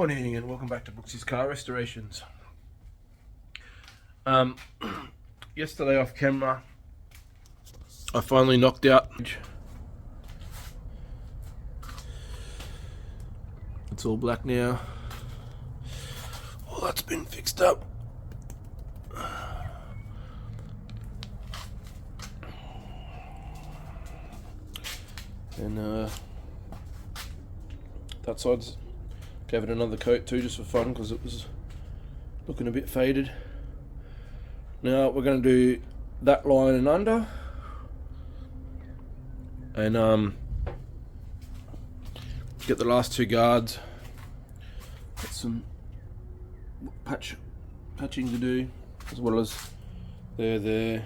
morning and welcome back to Brooksy's Car Restorations. Yesterday off camera I finally knocked out. It's all black now. All that's been fixed up. And that side's gave it another coat too, just for fun, because it was looking a bit faded. Now we're going to do that line and under, and get the last two guards. Got some patching to do, as well as there,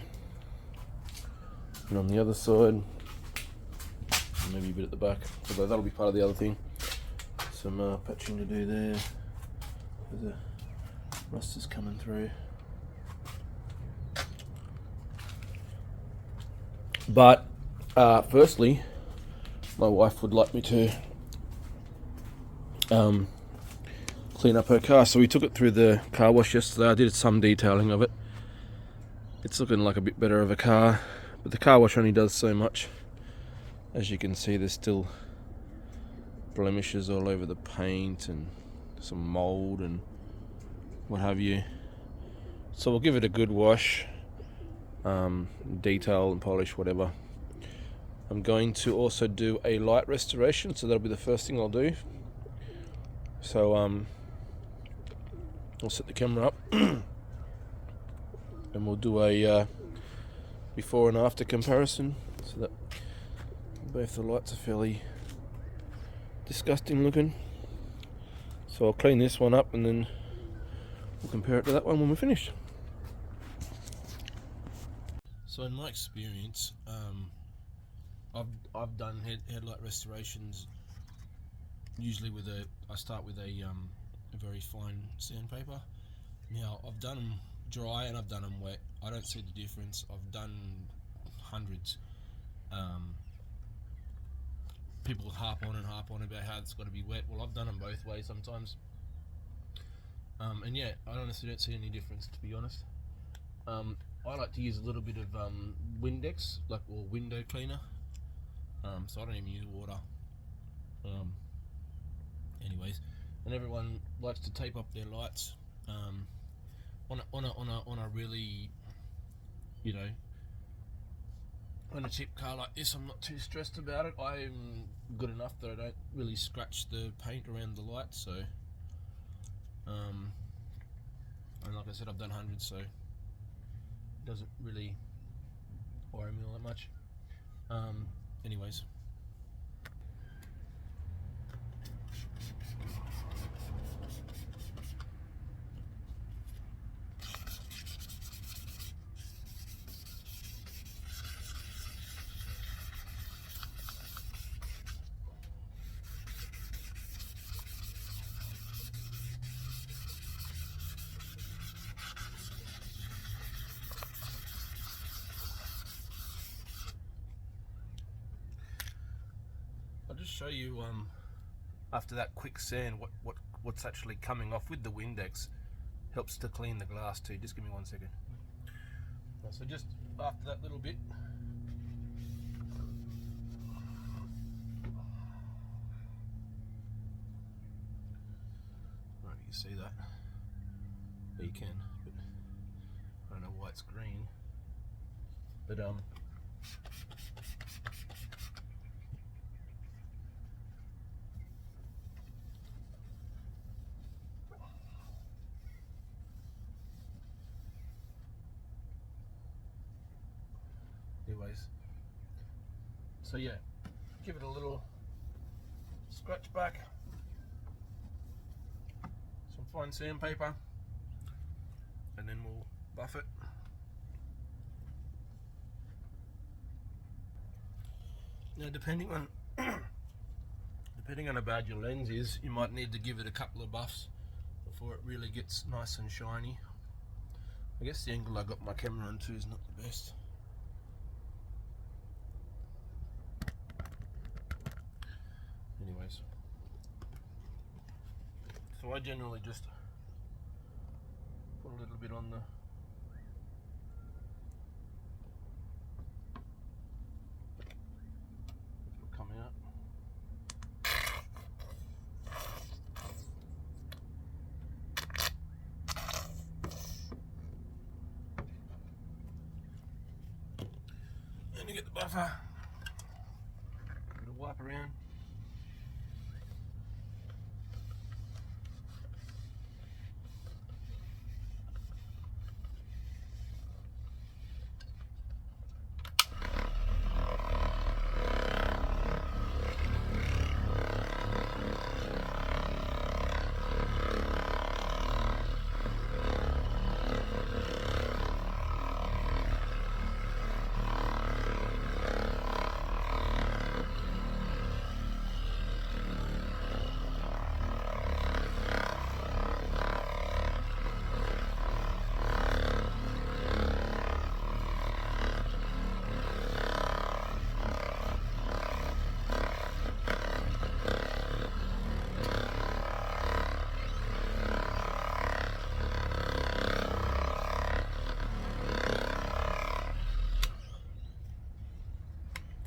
and on the other side, maybe a bit at the back, although that'll be part of the other thing. Some patching to do there. The rust is coming through. But firstly, my wife would like me to clean up her car. So we took it through the car wash yesterday. I did some detailing of it. It's looking like a bit better of a car, but the car wash only does so much. As you can see, there's still blemishes all over the paint and some mold and what have you. So we'll give it a good wash, detail and polish, whatever. I'm going to also do a light restoration, so that'll be the first thing I'll do. So I'll set the camera up and we'll do a before and after comparison, so that both the lights are fairly disgusting looking. So I'll clean this one up and then we'll compare it to that one when we're finished. So in my experience, I've done headlight restorations usually with I start with a very fine sandpaper. Now I've done them dry and I've done them wet. I don't see the difference. I've done hundreds. People harp on about how it's got to be wet. Well, I've done them both ways sometimes, and yeah, I honestly don't see any difference, to be honest. I like to use a little bit of Windex, or window cleaner, so I don't even use water. Anyways, and everyone likes to tape up their lights on a really, on a cheap car like this. I'm not too stressed about it. I'm good enough that I don't really scratch the paint around the lights, so and like I said, I've done hundreds, so it doesn't really worry me all that much. Anyways, I'll just show you after that quick sand what's actually coming off with the Windex. Helps to clean the glass too. Just give me 1 second. So just after that little bit, right, you can see that. Well, you can, but I don't know why it's green. But anyways, so yeah, give it a little scratch back, some fine sandpaper, and then we'll buff it. Now depending on how bad your lens is, you might need to give it a couple of buffs before it really gets nice and shiny. I guess the angle I got my camera on too is not the best. Anyways, So I generally just put a little bit on the it'll come out. And you get the buffer. It'll wipe around.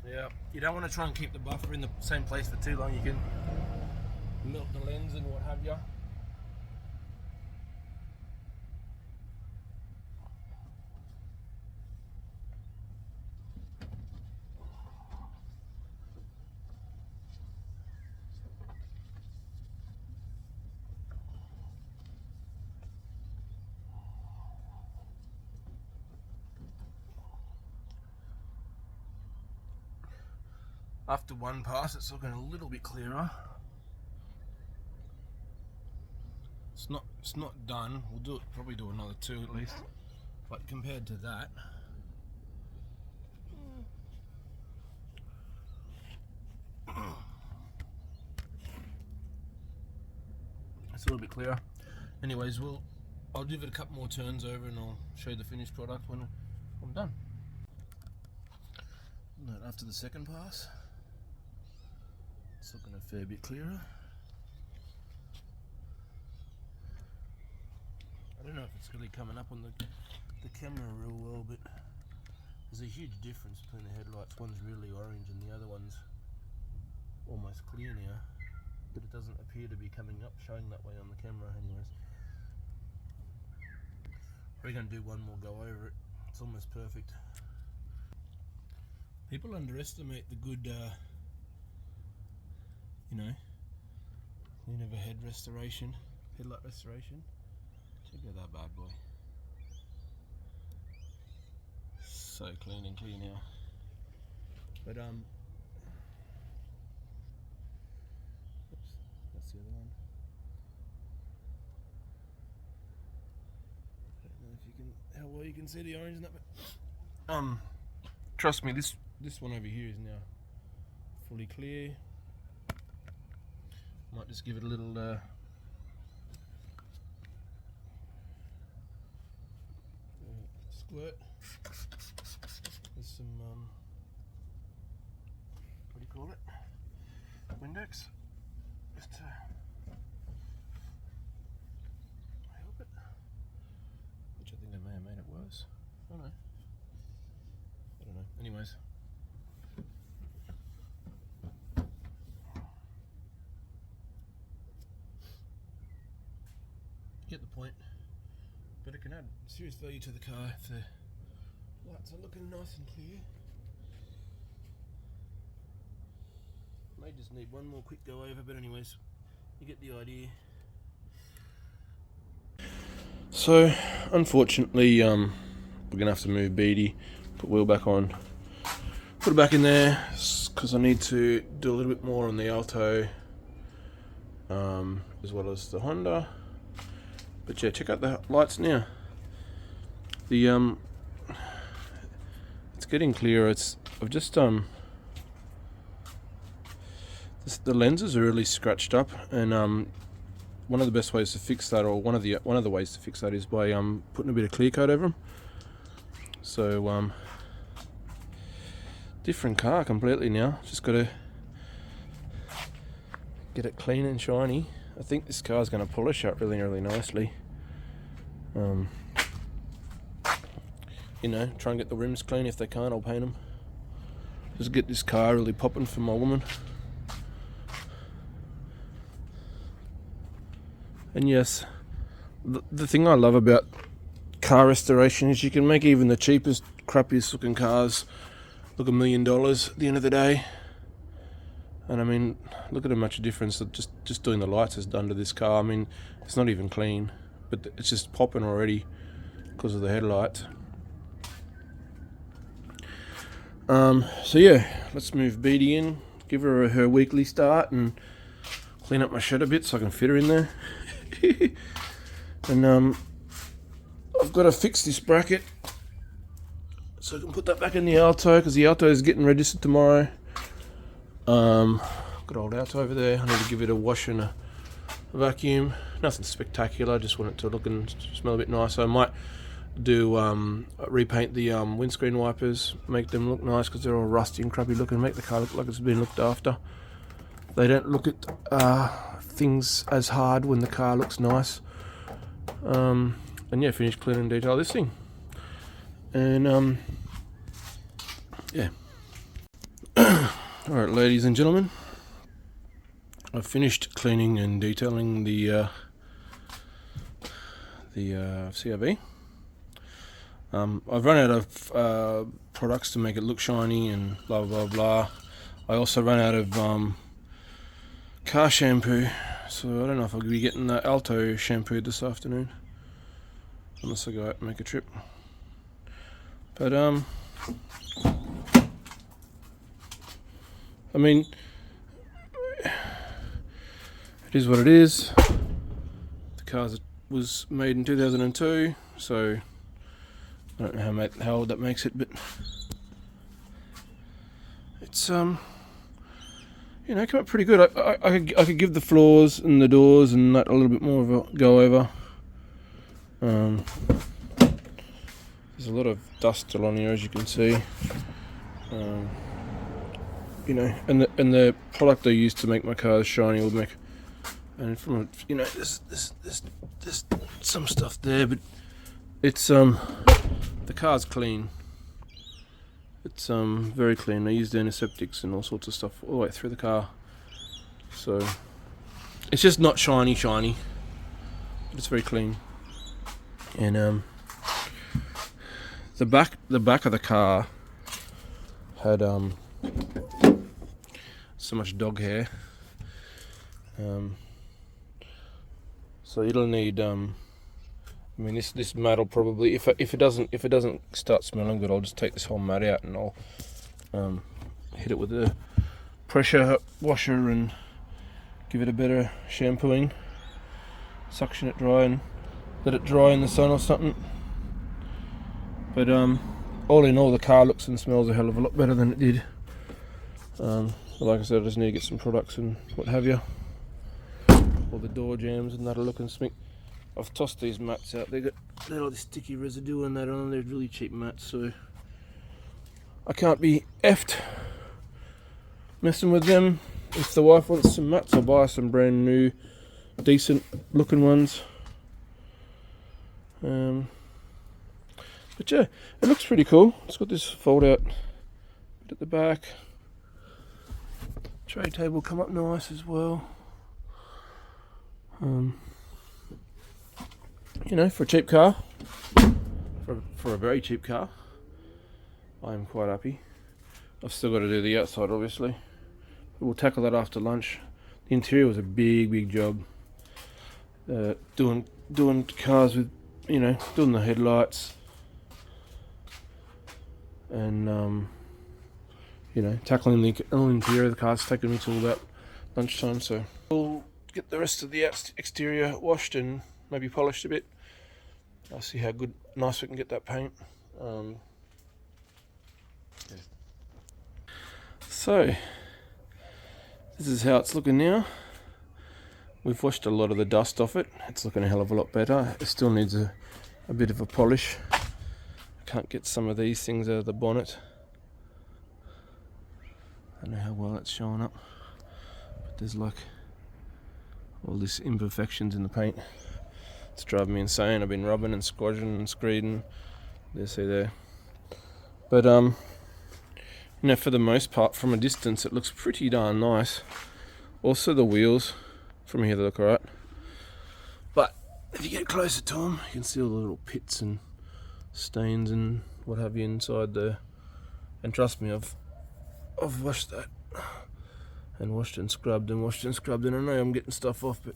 Yeah, you don't want to try and keep the buffer in the same place for too long. You can melt the lens and what have you. After one pass, it's looking a little bit clearer. It's not done. We'll probably do another two at least. But compared to that, it's a little bit clearer. Anyways, I'll give it a couple more turns over and I'll show you the finished product when I'm done. And after the second pass, it's looking a fair bit clearer. I don't know if it's really coming up on the camera real well, but there's a huge difference between the headlights. One's really orange and the other one's almost clear now, but it doesn't appear to be coming up showing that way on the camera anyways. We're going to do one more go over it. It's almost perfect. People underestimate the good clean of a headlight restoration. Check out that bad boy. So clean and clear now. But oops, that's the other one. I don't know if you can, how well you can see the orange in that, but trust me, this one over here is now fully clear. Might just give it a little squirt with some what do you call it? Windex. Just to help it. Which I think I may have made it worse. I don't know. Anyways. Get the point, but it can add serious value to the car if the lights are looking nice and clear. May just need one more quick go over, but anyways, you get the idea. So unfortunately we're gonna have to move Beatty, put wheel back on, put it back in there, because I need to do a little bit more on the Alto as well as the Honda. But yeah, check out the lights now. The it's getting clearer. I've just the lenses are really scratched up, and one of the best ways to fix that, or one of the ways to fix that, is by putting a bit of clear coat over them. So different car completely now. Just got to get it clean and shiny I think this car's going to polish up really, really nicely. You know, try and get the rims clean. If they can't, I'll paint them. Just get this car really popping for my woman. And yes, the thing I love about car restoration is you can make even the cheapest, crappiest looking cars look $1 million at the end of the day. And I mean, look at how much difference that just doing the lights has done to this car. I mean, it's not even clean, but it's just popping already because of the headlights. So yeah, let's move Beatty in, give her weekly start, and clean up my shed a bit so I can fit her in there. And I've got to fix this bracket so I can put that back in the Alto, because the Alto is getting registered tomorrow. Got old Alto over there. I need to give it a wash and a vacuum. Nothing spectacular, just want it to look and smell a bit nicer. I might do repaint the windscreen wipers, make them look nice because they're all rusty and crappy looking, make the car look like it's been looked after. They don't look at things as hard when the car looks nice. And yeah, finish clean and detail this thing. And yeah. Alright, ladies and gentlemen, I've finished cleaning and detailing the CRV. I've run out of products to make it look shiny and blah blah blah. I also ran out of car shampoo, so I don't know if I'll be getting the Alto shampooed this afternoon, unless I go out and make a trip. But I mean, it is what it is. The car was made in 2002, so I don't know how old that makes it, but it's you know, come up pretty good. I could give the floors and the doors and that a little bit more of a go over. There's a lot of dust still on here, as you can see. You know, and the product I used to make my cars shiny will make, and from, you know, there's some stuff there, but it's the car's clean. It's very clean. I used antiseptics and all sorts of stuff all the way through the car, so it's just not shiny, but it's very clean. And the back of the car had so much dog hair, so it'll need I mean, this mat will probably, if it doesn't start smelling good, I'll just take this whole mat out and I'll hit it with a pressure washer and give it a better shampooing, suction it dry and let it dry in the sun or something. But all in all, the car looks and smells a hell of a lot better than it did. But like I said, I just need to get some products and what have you. All the door jams and that'll look and smink. I've tossed these mats out. They got all this sticky residue and that on them. They're really cheap mats, so I can't be effed messing with them. If the wife wants some mats, I'll buy some brand new, decent looking ones. But yeah, it looks pretty cool. It's got this fold out bit at the back. Tray table come up nice as well. You know, for a cheap car, for a very cheap car, I am quite happy. I've still got to do the outside, obviously. But we'll tackle that after lunch. The interior was a big job. Doing cars with, you know, doing the headlights, and you know, tackling the interior of the car's taking me till about lunchtime. So we'll get the rest of the exterior washed and maybe polished a bit. I'll see how nice we can get that paint. Yeah. So this is how it's looking now. We've washed a lot of the dust off it. It's looking a hell of a lot better. It still needs a bit of a polish. I can't get some of these things out of the bonnet. I don't know how well it's showing up, but there's like all these imperfections in the paint. It's driving me insane. I've been rubbing and squashing and screeding. See there. But you know, for the most part, from a distance, it looks pretty darn nice. Also, the wheels from here they look alright. But if you get closer to them, you can see all the little pits and stains and what have you inside there. And trust me, I've washed that and washed and scrubbed and washed and scrubbed, and I know I'm getting stuff off, but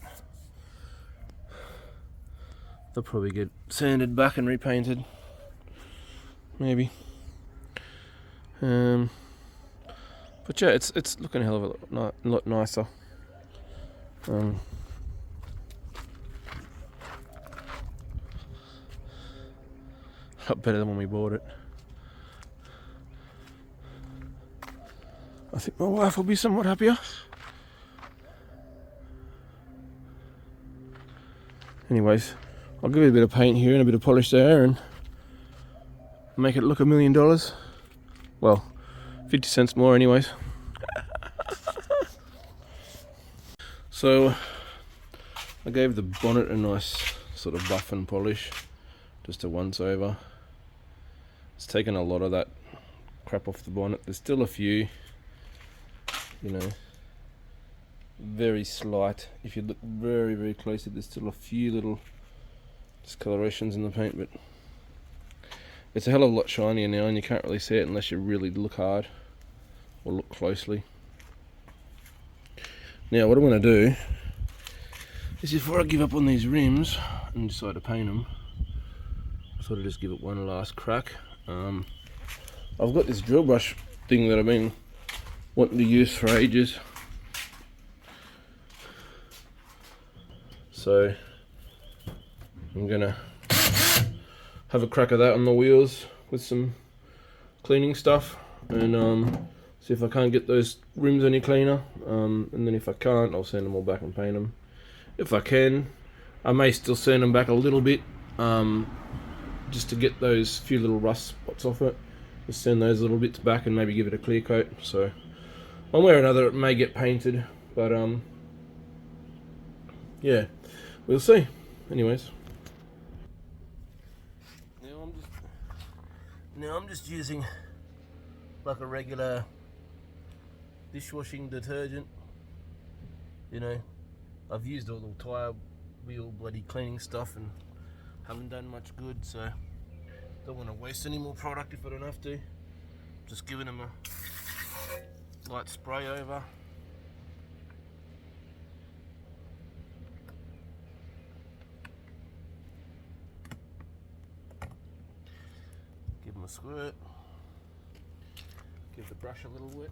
they'll probably get sanded back and repainted, maybe. But yeah, it's looking a hell of a lot nicer. A lot better than when we bought it. I think my wife will be somewhat happier. Anyways, I'll give it a bit of paint here and a bit of polish there and make it look $1 million. Well, 50 cents more anyways. So I gave the bonnet a nice sort of buff and polish, just a once over. It's taken a lot of that crap off the bonnet. There's still a few, you know, very slight. If you look very, very closely, there's still a few little discolorations in the paint, but it's a hell of a lot shinier now, and you can't really see it unless you really look hard or look closely. Now what I'm going to do is, before I give up on these rims and decide to paint them, I thought I'd just give it one last crack. I've got this drill brush thing that I've been wanting to use for ages, so I'm going to have a crack at that on the wheels with some cleaning stuff, and see if I can't get those rims any cleaner, and then if I can't, I'll sand them all back and paint them. If I can, I may still sand them back a little bit, just to get those few little rust spots off it. Just send those little bits back and maybe give it a clear coat. So one way or another it may get painted, but yeah, we'll see. Anyways, now I'm just using like a regular dishwashing detergent. You know, I've used all the tyre wheel bloody cleaning stuff and haven't done much good, so don't want to waste any more product if I don't have to. Just giving them a light spray over. Give them a squirt. Give the brush a little wet.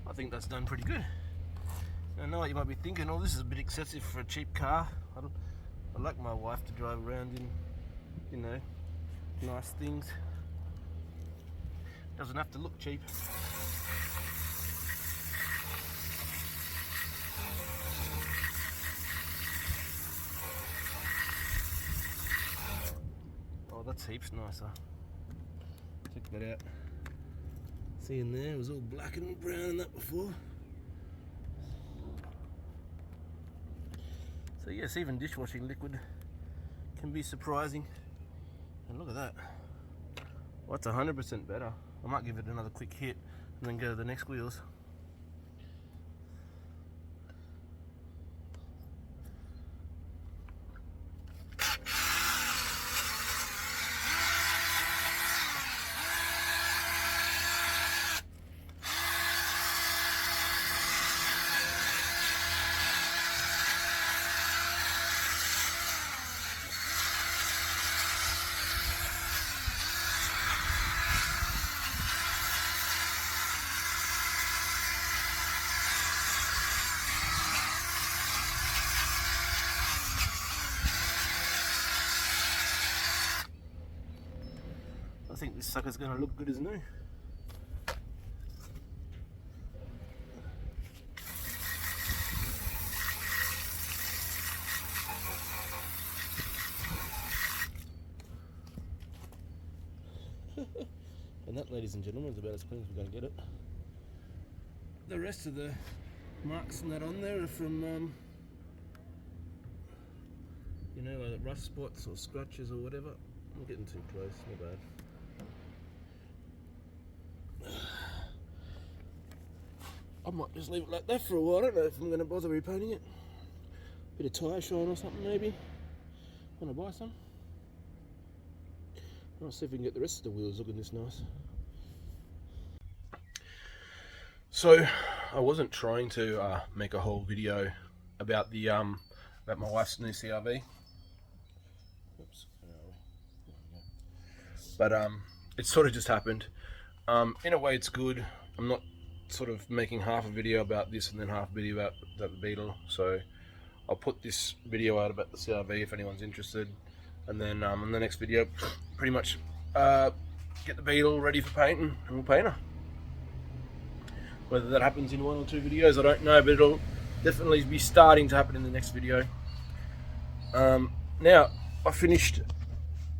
I think that's done pretty good. I know what you might be thinking, oh, this is a bit excessive for a cheap car. I like my wife to drive around in, you know, nice things. Doesn't have to look cheap. Oh, that's heaps nicer. Check that out. See in there, it was all black and brown in that before. So yes, even dishwashing liquid can be surprising. And look at that. Well, that's 100% better. I might give it another quick hit and then go to the next wheels. I think this sucker's going to look good as new. And that, ladies and gentlemen, is about as clean as we're going to get it. The rest of the marks and that on there are from, you know, rust spots or scratches or whatever. I'm getting too close, not bad. I might just leave it like that for a while. I don't know if I'm going to bother repainting it. Bit of tyre shine or something maybe. Want to buy some? I'll see if we can get the rest of the wheels looking this nice. So I wasn't trying to make a whole video about the about my wife's new CRV. Oops, where are we? But it sort of just happened. In a way, it's good. I'm not sort of making half a video about this and then half a video about the Beetle. So I'll put this video out about the CRV if anyone's interested, and then in the next video, pretty much get the Beetle ready for painting, and we'll paint her. Whether that happens in 1 or 2 videos, I don't know, but it'll definitely be starting to happen in the next video. Now, I finished,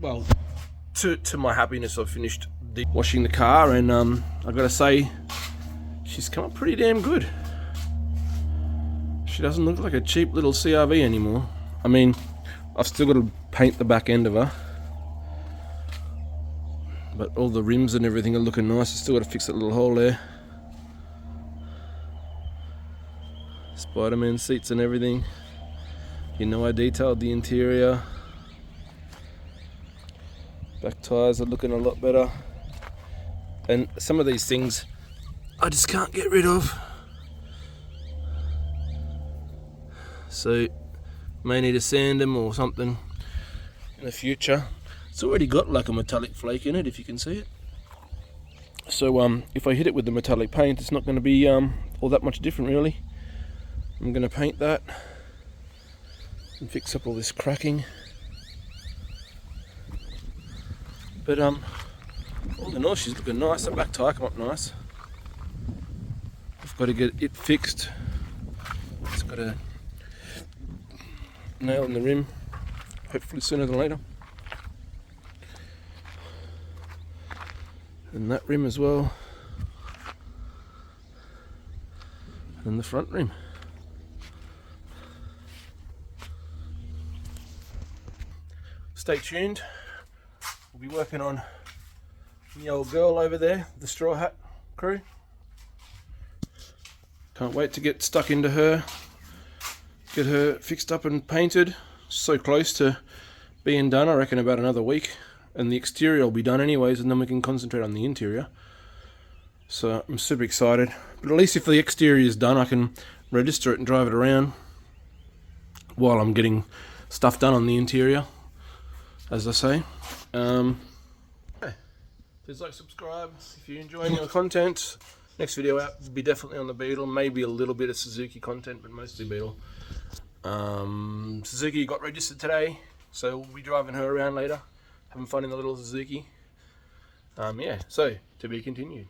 well, to my happiness, I finished washing the car, and I've got to say, she's come up pretty damn good. She doesn't look like a cheap little CRV anymore. I mean, I've still got to paint the back end of her, but all the rims and everything are looking nice. I've still got to fix that little hole there. Spider-Man seats and everything. You know, I detailed the interior. Back tyres are looking a lot better. And some of these things I just can't get rid of. So may need to sand them or something in the future. It's already got like a metallic flake in it, if you can see it. So if I hit it with the metallic paint, it's not going to be all that much different really. I'm going to paint that and fix up all this cracking. But all in all, she's looking nice. The back tyre come up nice. I've got to get it fixed. It's got a nail in the rim, hopefully sooner than later. And that rim as well. And the front rim. Stay tuned. We'll be working on the old girl over there, the straw hat crew. Can't wait to get stuck into her, get her fixed up and painted. So close to being done, I reckon about another week, and the exterior will be done anyways, and then we can concentrate on the interior. So I'm super excited, but at least if the exterior is done, I can register it and drive it around while I'm getting stuff done on the interior, as I say. Please like, subscribe if you're enjoying our content. Next video out will be definitely on the Beetle, maybe a little bit of Suzuki content, but mostly Beetle. Suzuki got registered today, so we'll be driving her around later, having fun in the little Suzuki. Yeah, so to be continued.